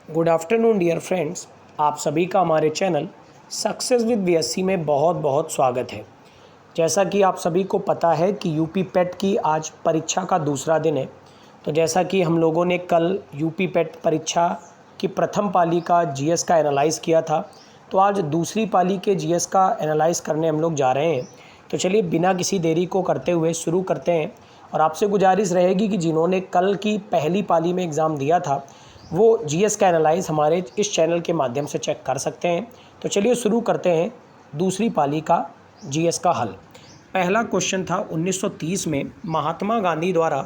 Good afternoon dear friends, आप सभी का हमारे चैनल सक्सेस विद बीएससी में बहुत बहुत स्वागत है। जैसा कि आप सभी को पता है कि यूपी पेट की आज परीक्षा का दूसरा दिन है। तो जैसा कि हम लोगों ने कल यूपी पेट परीक्षा की प्रथम पाली का जीएस का एनालाइज़ किया था, तो आज दूसरी पाली के जीएस का एनालाइज़ करने हम लोग जा रहे हैं। तो चलिए बिना किसी देरी को करते हुए शुरू करते हैं। और आपसे गुजारिश रहेगी कि जिन्होंने कल की पहली पाली में एग्ज़ाम दिया था वो जीएस का एनालाइज हमारे इस चैनल के माध्यम से चेक कर सकते हैं। तो चलिए शुरू करते हैं दूसरी पाली का जीएस का हल। पहला क्वेश्चन था 1930 में महात्मा गांधी द्वारा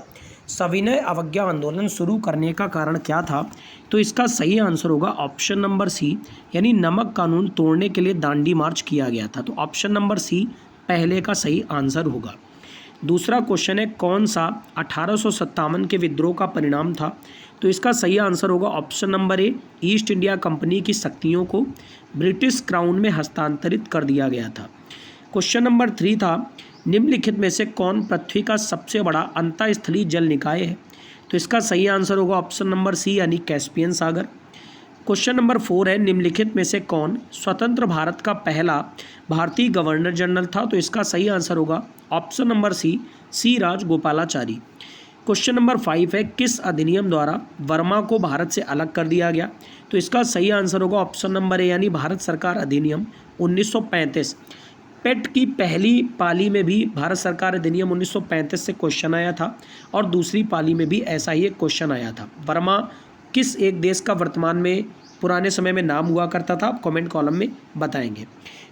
सविनय अवज्ञा आंदोलन शुरू करने का कारण क्या था। तो इसका सही आंसर होगा ऑप्शन नंबर सी, यानी नमक कानून तोड़ने के लिए दांडी मार्च किया गया था। तो ऑप्शन नंबर सी पहले का सही आंसर होगा। दूसरा क्वेश्चन है कौन सा 1857 के विद्रोह का परिणाम था। तो इसका सही आंसर होगा option number A, east India company की शक्तियों को ब्रिटिश क्राउन में हस्तांतरित कर दिया गया था। क्वेश्चन नंबर 3 था निम्नलिखित में से कौन पृथ्वी का सबसे बड़ा अंतःस्थलीय जल निकाय है। तो इसका सही आंसर होगा ऑप्शन नंबर सी, यानी कैस्पियन सागर। क्वेश्चन नंबर 4 है निम्नलिखित में से कौन स्वतंत्र भारत का पहला भारतीय गवर्नर जनरल था। तो इसका सही आंसर होगा option number C Rajagopalachari. Question number 5 है किस अधिनियम द्वारा वर्मा को भारत से अलग कर दिया गया। तो इसका सही आंसर होगा ऑप्शन नंबर ए, यानी भारत सरकार अधिनियम 1935। पेट की पहली पाली में भी भारत सरकार अधिनियम 1935 से क्वेश्चन आया था और दूसरी पाली में भी ऐसा ही एक क्वेश्चन आया था। वर्मा किस एक देश का वर्तमान में पुराने समय में नाम हुआ करता था, आप कमेंट कॉलम में बताएंगे।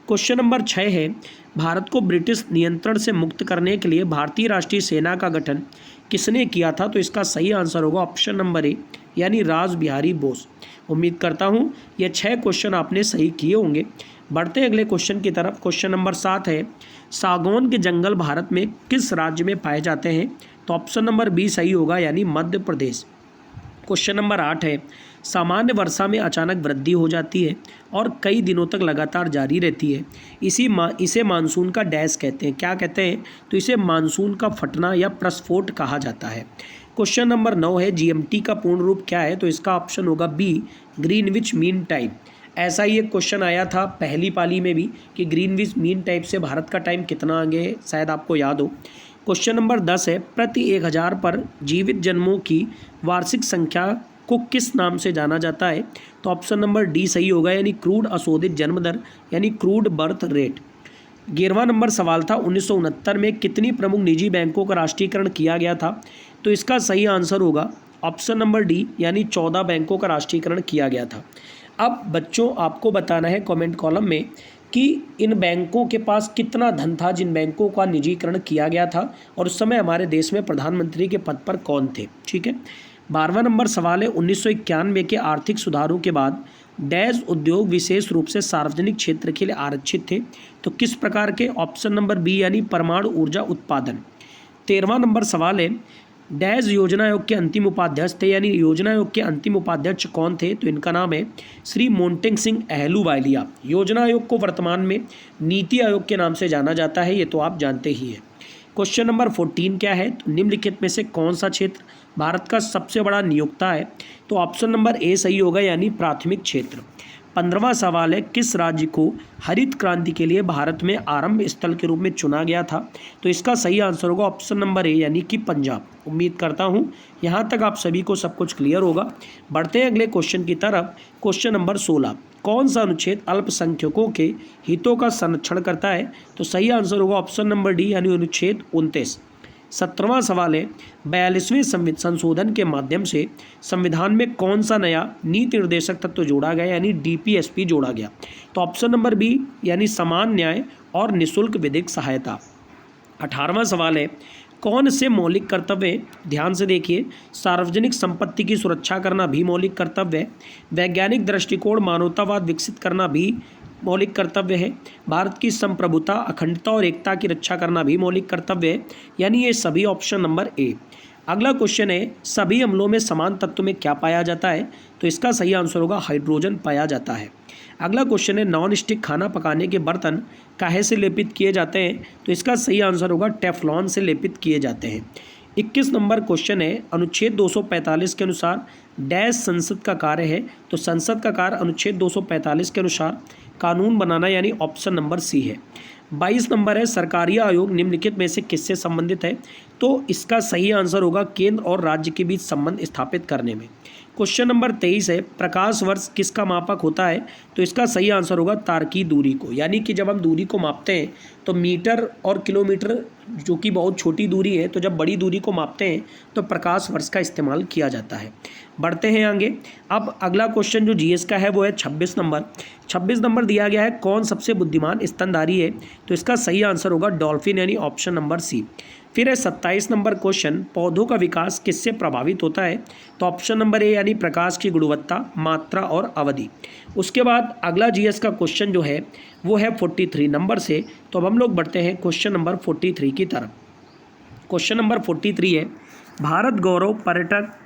क्वेश्चन नंबर 6 है भारत को ब्रिटिश नियंत्रण से मुक्त करने के लिए भारतीय राष्ट्रीय सेना का गठन किसने किया था। तो इसका सही आंसर होगा ऑप्शन नंबर ए, यानी रास बिहारी बोस। उम्मीद करता हूँ ये 6 क्वेश्चन आपने सही किए होंगे। बढ़ते अगले क्वेश्चन की तरफ। क्वेश्चन नंबर 7 है सागौन के जंगल भारत में किस राज्य में पाए जाते हैं। तो ऑप्शन नंबर बी सही होगा, यानी मध्य प्रदेश। क्वेश्चन नंबर 8 है सामान्य वर्षा में अचानक वृद्धि हो जाती है और कई दिनों तक लगातार जारी रहती है, इसे मानसून का डैश कहते हैं। क्या कहते हैं। तो इसे मानसून का फटना या प्रस्फोट कहा जाता है। क्वेश्चन नंबर 9 है जीएमटी का पूर्ण रूप क्या है। तो इसका ऑप्शन होगा बी, ग्रीनविच मीन टाइम। ऐसा ही एक क्वेश्चन आया था पहली पाली में भी कि ग्रीनविच मीन टाइम से भारत का टाइम कितना आगे है, शायद आपको याद हो। क्वेश्चन नंबर 10 है प्रति 1000 पर जीवित जन्मों की वार्षिक संख्या को किस नाम से जाना जाता है। तो ऑप्शन नंबर डी सही होगा, यानी क्रूड अशोधित जन्म दर, यानी क्रूड बर्थ रेट। 11वां नंबर सवाल था 1969 में कितनी प्रमुख निजी बैंकों का राष्ट्रीयकरण किया गया था। तो इसका सही आंसर होगा ऑप्शन नंबर डी, यानी 14 बैंकों का राष्ट्रीयकरण किया गया था। अब बच्चों आपको बताना है कमेंट कॉलम में कि इन बैंकों के पास कितना धन था जिन बैंकों का निजीकरण किया गया था और उस समय हमारे देश में प्रधानमंत्री के पद पर कौन थे। ठीक है। 12वां नंबर सवाल है 1991 के आर्थिक सुधारों के बाद डैश उद्योग विशेष रूप से सार्वजनिक क्षेत्र के लिए आरक्षित थे। तो किस प्रकार के। ऑप्शन नंबर बी, यानी परमाणु ऊर्जा उत्पादन। 13वां नंबर सवाल है डैश योजना आयोग के अंतिम उपाध्यक्ष थे, यानी योजना आयोग के अंतिम उपाध्यक्ष कौन थे। तो इनका नाम है श्री मोन्टेग सिंह अहलूवालिया। योजना आयोग को वर्तमान में नीति आयोग के नाम से जाना जाता है, ये तो आप जानते ही हैं। क्वेश्चन नंबर 14 क्या है। तो निम्नलिखित में से कौन सा क्षेत्र भारत का सबसे बड़ा नियोक्ता है। तो ऑप्शन नंबर ए सही होगा, यानी प्राथमिक क्षेत्र। 15वां सवाल है किस राज्य को हरित क्रांति के लिए भारत में आरंभ स्थल के रूप में चुना गया था। तो इसका सही आंसर होगा ऑप्शन नंबर ए, यानी कि पंजाब। उम्मीद करता हूँ यहाँ तक आप सभी को सब कुछ क्लियर होगा। बढ़ते हैं अगले क्वेश्चन की तरफ। क्वेश्चन नंबर 16 कौन सा अनुच्छेद अल्पसंख्यकों के हितों का संरक्षण करता है। तो सही आंसर होगा ऑप्शन नंबर डी, यानी अनुच्छेद 29। 17वां सवाल है 42वें संशोधन के माध्यम से संविधान में कौन सा नया नीति निर्देशक तत्व जोड़ा गया, यानी डीपीएसपी जोड़ा गया। तो ऑप्शन नंबर बी, यानी समान न्याय और निःशुल्क विधिक सहायता। 18वां सवाल है कौन से मौलिक कर्तव्य, ध्यान से देखिए, सार्वजनिक संपत्ति की सुरक्षा करना भी मौलिक कर्तव्य है, वैज्ञानिक दृष्टिकोण मानवतावाद विकसित करना भी मौलिक कर्तव्य है, भारत की संप्रभुता अखंडता और एकता की रक्षा करना भी मौलिक कर्तव्य है, यानी ये सभी ऑप्शन नंबर ए। अगला क्वेश्चन है सभी अम्लों में समान तत्व में क्या पाया जाता है। तो इसका सही आंसर होगा हाइड्रोजन पाया जाता है। अगला क्वेश्चन है नॉन स्टिक खाना पकाने के बर्तन काहे से लेपित किए जाते हैं। तो इसका सही आंसर होगा टेफ्लॉन से लेपित किए जाते हैं। 21 नंबर क्वेश्चन है, अनुच्छेद 245 के अनुसार डैश संसद का कार्य है। तो संसद का कार्य अनुच्छेद 245 के अनुसार कानून बनाना, यानी ऑप्शन नंबर सी है। 22 नंबर है, सरकारी आयोग निम्नलिखित में से किससे संबंधित है। तो इसका सही आंसर होगा केंद्र और राज्य के बीच संबंध स्थापित करने में। क्वेश्चन नंबर 23 है, प्रकाश वर्ष किसका मापक होता है। तो इसका सही आंसर होगा तारकीय दूरी को, यानी कि जब हम दूरी को मापते हैं तो मीटर और किलोमीटर जो कि बहुत छोटी दूरी है, तो जब बड़ी दूरी को मापते हैं तो प्रकाश वर्ष का इस्तेमाल किया जाता है। बढ़ते हैं आगे। अब अगला क्वेश्चन जो जीएस का है वो है 26 नंबर। 26 नंबर दिया गया है, कौन सबसे बुद्धिमान स्तनधारी है। तो इसका सही आंसर होगा डॉल्फिन, यानी ऑप्शन नंबर सी। फिर है 27 नंबर क्वेश्चन, पौधों का विकास किससे प्रभावित होता है। तो ऑप्शन नंबर ए, यानी प्रकाश की गुणवत्ता, मात्रा और अवधि। उसके बाद अगला जीएस का क्वेश्चन जो है वो है 43 नंबर से। तो अब हम लोग बढ़ते हैं क्वेश्चन नंबर 43 की तरफ। क्वेश्चन नंबर 43 है, भारत गौरव पर्यटक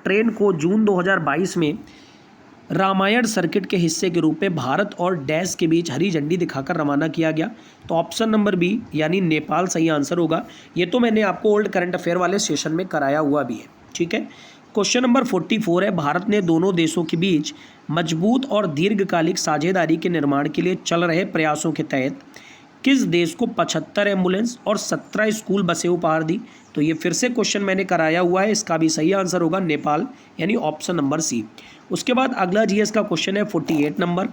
ट्रेन को जून 2022 में रामायण सर्किट के हिस्से के रूप में भारत और डैश के बीच हरी झंडी दिखाकर रवाना किया गया। तो ऑप्शन नंबर बी, यानी नेपाल सही आंसर होगा। ये तो मैंने आपको ओल्ड करंट अफेयर वाले सेशन में कराया हुआ भी है, ठीक है। क्वेश्चन नंबर 44 है, भारत ने दोनों देशों के बीच मजबूत और दीर्घकालिक साझेदारी के निर्माण के लिए चल रहे प्रयासों के तहत किस देश को 75 एम्बुलेंस और 17 स्कूल बसें उपहार दी। तो ये फिर से क्वेश्चन मैंने कराया हुआ है, इसका भी सही आंसर होगा नेपाल, यानी ऑप्शन नंबर सी। उसके बाद अगला जीएस का क्वेश्चन है 48 नंबर,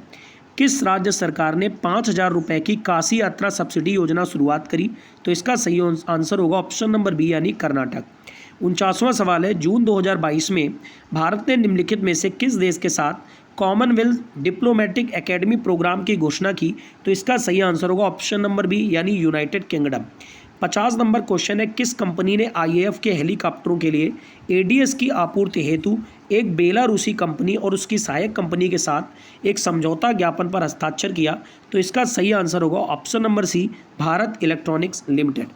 किस राज्य सरकार ने 5,000 रुपये की काशी यात्रा सब्सिडी योजना शुरुआत करी। तो इसका सही आंसर होगा ऑप्शन नंबर बी, यानी कर्नाटक। 49वां सवाल है, जून 2022 में भारत ने निम्नलिखित में से किस देश के साथ कॉमनवेल्थ डिप्लोमेटिक एकेडमी प्रोग्राम की घोषणा की। तो इसका सही आंसर होगा ऑप्शन नंबर बी, यानी यूनाइटेड किंगडम। 50 नंबर क्वेश्चन है, किस कंपनी ने आईएएफ के हेलीकॉप्टरों के लिए एडीएस की आपूर्ति हेतु एक बेलारूसी कंपनी और उसकी सहायक कंपनी के साथ एक समझौता ज्ञापन पर हस्ताक्षर किया। तो इसका सही आंसर होगा option number C, Bharat Electronics Limited.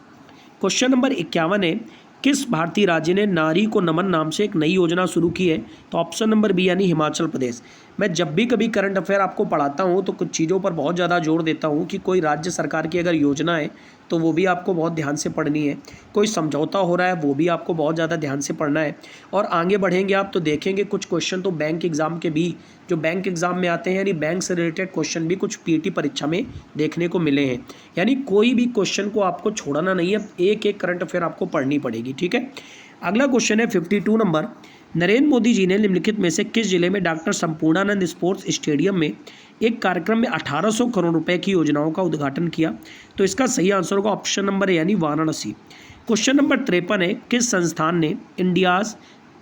Question number 51 है, किस भारतीय राज्य ने नारी को नमन नाम से एक नई योजना शुरू की है। तो ऑप्शन नंबर बी, यानी हिमाचल प्रदेश। मैं जब भी कभी करंट अफेयर आपको पढ़ाता हूँ तो कुछ चीज़ों पर बहुत ज़्यादा जोर देता हूँ कि कोई राज्य सरकार की अगर योजना है तो वो भी आपको बहुत ध्यान से पढ़नी है, कोई समझौता हो रहा है वो भी आपको बहुत ज़्यादा ध्यान से पढ़ना है। और आगे बढ़ेंगे आप तो देखेंगे कुछ क्वेश्चन तो बैंक एग्ज़ाम के भी जो बैंक एग्ज़ाम में आते हैं, यानी बैंक से रिलेटेड क्वेश्चन भी कुछ पीटी परीक्षा में देखने को मिले हैं। यानी कोई भी क्वेश्चन को आपको छोड़ना नहीं है, एक एक करंट अफेयर आपको पढ़नी पड़ेगी, ठीक है। अगला क्वेश्चन है 52 नंबर, नरेंद्र मोदी जी ने निम्नलिखित में से किस जिले में डॉक्टर संपूर्णानंद स्पोर्ट्स स्टेडियम में एक कार्यक्रम में 1800 करोड़ रुपए की योजनाओं का उद्घाटन किया। तो इसका सही आंसर होगा ऑप्शन नंबर, यानी वाराणसी। क्वेश्चन नंबर 53 है, किस संस्थान ने India's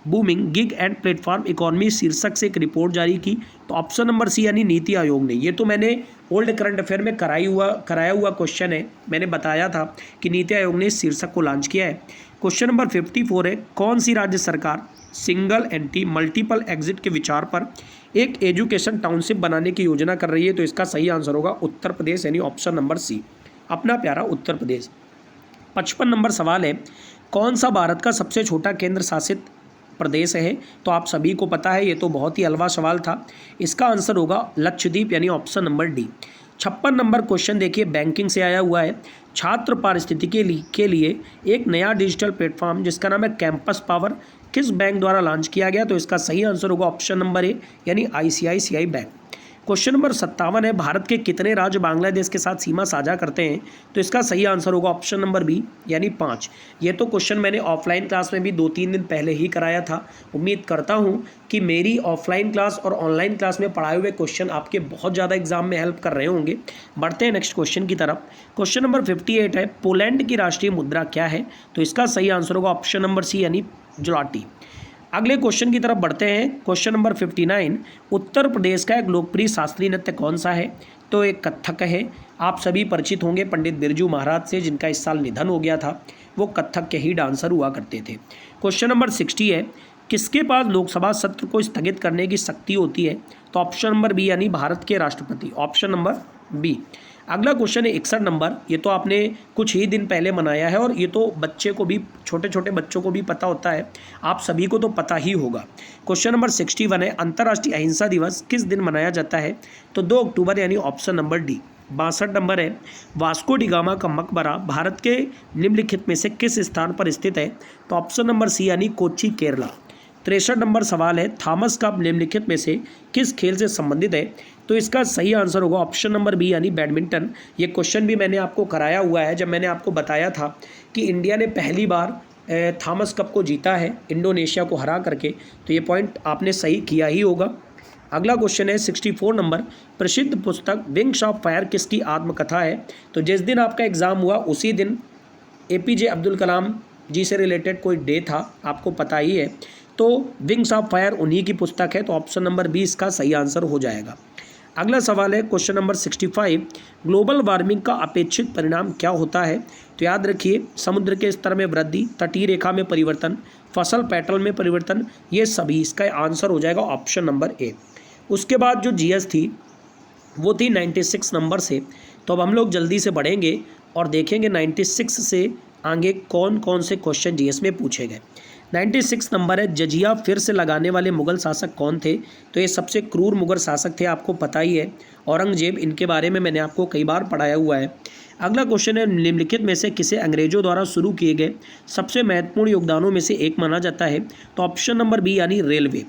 booming gig and platform economy शीर्षक से एक रिपोर्ट जारी की। तो ऑप्शन नंबर सी, यानी नीति आयोग ने। ये तो मैंने ओल्ड करंट अफेयर में कराया हुआ क्वेश्चन है, मैंने बताया था कि नीति आयोग ने इस शीर्षक को लॉन्च किया है। क्वेश्चन नंबर 54 है, कौन सी राज्य सरकार सिंगल एंटी मल्टीपल एग्जिट के विचार पर एक एजुकेशन टाउनशिप बनाने की योजना कर रही है। तो इसका सही आंसर होगा उत्तर प्रदेश, यानी ऑप्शन नंबर सी, अपना प्यारा उत्तर प्रदेश। 55 नंबर सवाल है, कौन सा भारत का सबसे छोटा केंद्र शासित प्रदेश है। तो आप सभी को पता है, ये तो बहुत ही हलवा सवाल था। इसका आंसर होगा लक्षद्वीप, यानी option number D. 56 number question देखिए, बैंकिंग से आया हुआ है। छात्र पारिस्थितिकी के लिए एक नया डिजिटल प्लेटफॉर्म जिसका नाम है कैंपस पावर किस बैंक द्वारा लॉन्च किया गया। तो इसका सही आंसर होगा ऑप्शन नंबर ए, यानी आईसीआईसीआई बैंक। क्वेश्चन नंबर 57 है, भारत के कितने राज्य बांग्लादेश के साथ सीमा साझा करते हैं। तो इसका सही आंसर होगा ऑप्शन नंबर बी, यानी 5। ये तो क्वेश्चन मैंने ऑफलाइन क्लास में भी 2-3 दिन पहले ही कराया था। उम्मीद करता हूँ कि मेरी ऑफलाइन क्लास और ऑनलाइन क्लास में पढ़ाए हुए क्वेश्चन आपके बहुत ज़्यादा एग्जाम में हेल्प कर रहे होंगे। बढ़ते हैं नेक्स्ट क्वेश्चन की तरफ। क्वेश्चन नंबर 58 है, पोलैंड की राष्ट्रीय मुद्रा क्या है। तो इसका सही आंसर होगा ऑप्शन नंबर सी, यानी ज़्लॉटी। अगले क्वेश्चन की तरफ बढ़ते हैं। क्वेश्चन नंबर 59, उत्तर प्रदेश का एक लोकप्रिय शास्त्रीय नृत्य कौन सा है। तो एक कथक है। आप सभी परिचित होंगे पंडित बिरजू महाराज से, जिनका इस साल निधन हो गया था। वो कथक के ही डांसर हुआ करते थे। क्वेश्चन नंबर 60 है, किसके पास लोकसभा सत्र को स्थगित करने की शक्ति होती है। तो ऑप्शन नंबर बी, यानी भारत के राष्ट्रपति, ऑप्शन नंबर बी। अगला क्वेश्चन है 61 नंबर, ये तो आपने कुछ ही दिन पहले मनाया है और ये तो बच्चे को भी, छोटे छोटे बच्चों को भी पता होता है, आप सभी को तो पता ही होगा। क्वेश्चन नंबर 61 है, अंतर्राष्ट्रीय अहिंसा दिवस किस दिन मनाया जाता है। तो 2 अक्टूबर, यानी ऑप्शन नंबर डी। 62 नंबर है, वास्को डी गामा का मकबरा भारत के निम्नलिखित में से किस स्थान पर स्थित है? तो ऑप्शन नंबर सी यानी कोच्चि, केरला। 63 नंबर सवाल है, थॉमस कप निम्नलिखित में से किस खेल से संबंधित है? तो इसका सही आंसर होगा ऑप्शन नंबर बी यानी बैडमिंटन। ये क्वेश्चन भी मैंने आपको कराया हुआ है जब मैंने आपको बताया था कि इंडिया ने पहली बार थॉमस कप को जीता है इंडोनेशिया को हरा करके, तो ये पॉइंट आपने सही किया ही होगा। अगला क्वेश्चन है 64 नंबर, प्रसिद्ध पुस्तक विंग्स ऑफ फायर किसकी आत्मकथा है? तो जिस दिन आपका एग्ज़ाम हुआ उसी दिन APJ अब्दुल कलाम जी से रिलेटेड कोई डे था, आपको पता ही है। तो विंग्स ऑफ फायर उन्हीं की पुस्तक है, तो ऑप्शन नंबर बी इसका सही आंसर हो जाएगा। अगला सवाल है क्वेश्चन नंबर 65, ग्लोबल वार्मिंग का अपेक्षित परिणाम क्या होता है? तो याद रखिए, समुद्र के स्तर में वृद्धि, तटीय रेखा में परिवर्तन, फसल पैटर्न में परिवर्तन, ये सभी, इसका आंसर हो जाएगा ऑप्शन नंबर ए। उसके बाद जो GS थी वो थी 96 नंबर से, तो अब हम लोग जल्दी से बढ़ेंगे और देखेंगे 96 से आगे कौन कौन से क्वेश्चन GS में पूछे गए। 96 नंबर है, जजिया फिर से लगाने वाले मुगल शासक कौन थे? तो ये सबसे क्रूर मुगल शासक थे, आपको पता ही है, औरंगजेब। इनके बारे में मैंने आपको कई बार पढ़ाया हुआ है। अगला क्वेश्चन है, निम्नलिखित में से किसे अंग्रेजों द्वारा शुरू किए गए सबसे महत्वपूर्ण योगदानों में से एक माना जाता है? तो ऑप्शन नंबर बी यानी रेलवे।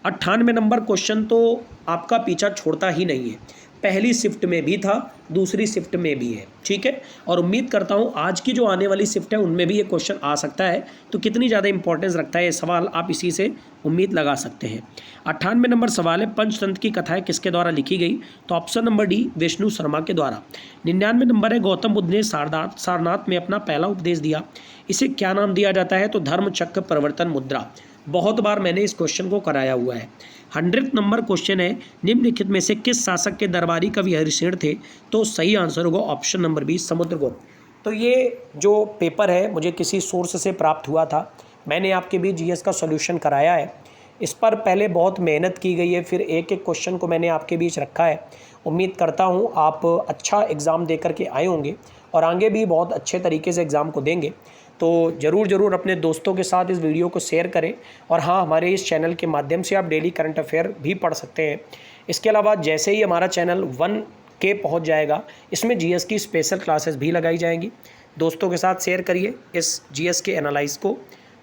98 नंबर क्वेश्चन तो आपका पीछा छोड़ता ही नहीं है, पहली शिफ्ट में भी था, दूसरी शिफ्ट में भी है, ठीक है। और उम्मीद करता हूँ आज की जो आने वाली शिफ्ट है उनमें भी ये क्वेश्चन आ सकता है, तो कितनी ज़्यादा इंपॉर्टेंस रखता है ये सवाल, आप इसी से उम्मीद लगा सकते हैं। 98 नंबर सवाल है, पंचतंत्र की कथाएं किसके द्वारा लिखी गई? तो option number D Vishnu Sharma के द्वारा। 99 नंबर है, गौतम बुद्ध ने सारनाथ में अपना पहला उपदेश दिया, इसे क्या नाम दिया जाता है? तो धर्म चक्र प्रवर्तन मुद्रा। बहुत बार मैंने इस क्वेश्चन को कराया हुआ है। 100 नंबर क्वेश्चन है, निम्नलिखित में से किस शासक के दरबारी कवि हरिशेन थे? तो सही आंसर होगा ऑप्शन नंबर बी समुद्रगुप्त। तो ये जो पेपर है मुझे किसी सोर्स से प्राप्त हुआ था, मैंने आपके बीच GS का सॉल्यूशन कराया है। इस पर पहले बहुत मेहनत की गई है, फिर एक एक क्वेश्चन को मैंने आपके बीच रखा है। उम्मीद करता हूँ आप अच्छा एग्ज़ाम दे करके आए होंगे और आगे भी बहुत अच्छे तरीके से एग्ज़ाम को देंगे। तो ज़रूर अपने दोस्तों के साथ इस वीडियो को शेयर करें। और हाँ, हमारे इस चैनल के माध्यम से आप डेली करंट अफेयर भी पढ़ सकते हैं। इसके अलावा जैसे ही हमारा चैनल 1K पहुंच जाएगा, इसमें GS की स्पेशल क्लासेस भी लगाई जाएंगी। दोस्तों के साथ शेयर करिए इस GS के एनालाइज को।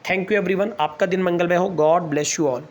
थैंक यू एवरीवन, आपका दिन मंगलमय हो। God bless you all.